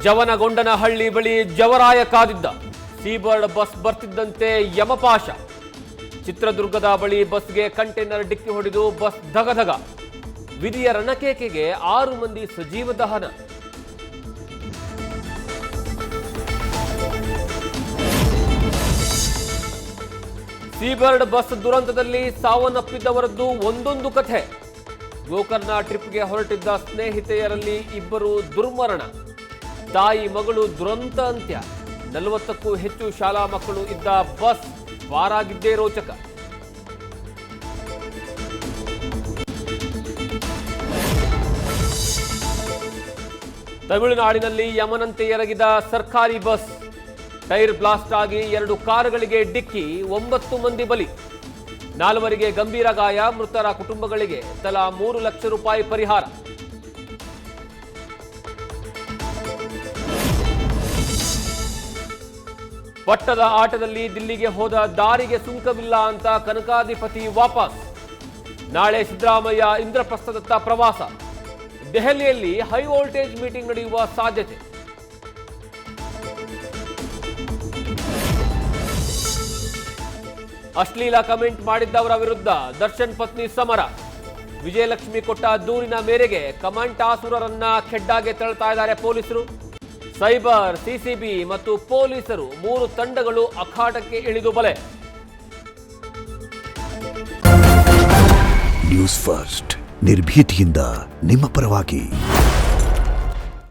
ಜವನಗೊಂಡನಹಳ್ಳಿ ಬಳಿ ಜವರಾಯ ಕಾದಿದ್ದ Seabird bus ಬರ್ತಿದ್ದಂತೆ ಯಮಪಾಶ. ಚಿತ್ರದುರ್ಗದ ಬಳಿ ಬಸ್ಗೆ ಕಂಟೈನರ್ ಡಿಕ್ಕಿ ಹೊಡೆದು ಬಸ್ ಧಗಧಗ. ವಿಧಿಯ ರಣಕೇಕೆಗೆ 6 ಮಂದಿ ಸಜೀವ ದಹನ. ಸೀಬರ್ಡ್ ಬಸ್ ದುರಂತದಲ್ಲಿ ಸಾವನ್ನಪ್ಪಿದ್ದವರದ್ದು ಒಂದೊಂದು ಕಥೆ. ಗೋಕರ್ಣ ಟ್ರಿಪ್ಗೆ ಹೊರಟಿದ್ದ ಸ್ನೇಹಿತೆಯರಲ್ಲಿ 2 ದುರ್ಮರಣ. ತಾಯಿ ಮಗಳು ದುರಂತ ಅಂತ್ಯ. 40ಕ್ಕೂ ಹೆಚ್ಚು ಶಾಲಾ ಮಕ್ಕಳು ಇದ್ದ ಬಸ್ ಪಾರಾಗಿದ್ದೇ ರೋಚಕ. ತಮಿಳುನಾಡಿನಲ್ಲಿ ಯಮನಂತೆ ಎರಗಿದ ಸರ್ಕಾರಿ ಬಸ್. ಟೈರ್ ಬ್ಲಾಸ್ಟ್ ಆಗಿ 2 ಕಾರುಗಳಿಗೆ ಡಿಕ್ಕಿ, 9 ಮಂದಿ ಬಲಿ. 4ವರಿಗೆ ಗಂಭೀರ ಗಾಯ. ಮೃತರ ಕುಟುಂಬಗಳಿಗೆ ತಲಾ 3 ಲಕ್ಷ ರೂಪಾಯಿ ಪರಿಹಾರ. ಪಟ್ಟದ ಆಟದಲ್ಲಿ ದಿಲ್ಲಿಗೆ ಹೋದ ದಾರಿಗೆ ಸುಂಕವಿಲ್ಲ ಅಂತ ಕನಕಾಧಿಪತಿ ವಾಪಸ್. ನಾಳೆ ಸಿದ್ದರಾಮಯ್ಯ ಇಂದ್ರಪ್ರಸ್ಥದತ್ತ ಪ್ರವಾಸ. ದೆಹಲಿಯಲ್ಲಿ ಹೈ ವೋಲ್ಟೇಜ್ ಮೀಟಿಂಗ್ ನಡೆಯುವ ಸಾಧ್ಯತೆ. ಅಶ್ಲೀಲ ಕಮೆಂಟ್ ಮಾಡಿದ್ದವರ ವಿರುದ್ಧ ದರ್ಶನ್ ಪತ್ನಿ ಸಮರ. ವಿಜಯಲಕ್ಷ್ಮಿ ಕೊಟ್ಟ ದೂರಿನ ಮೇರೆಗೆ ಕಮೆಂಟಾಸುರರನ್ನ ಖೆಡ್ಡಾಗೆ ತಳ್ತಾ ಇದ್ದಾರೆ ಪೊಲೀಸರು. ಸೈಬರ್, ಸಿಸಿಬಿ ಮತ್ತು ಪೊಲೀಸರು 3 ತಂಡಗಳು ಅಖಾಡಕ್ಕೆ ಇಳಿದು ಬಲೆ. ನ್ಯೂಸ್ ಫಸ್ಟ್ ನಿರ್ಭೀತಿಯಿಂದ ನಿಮ್ಮ ಪರವಾಗಿ.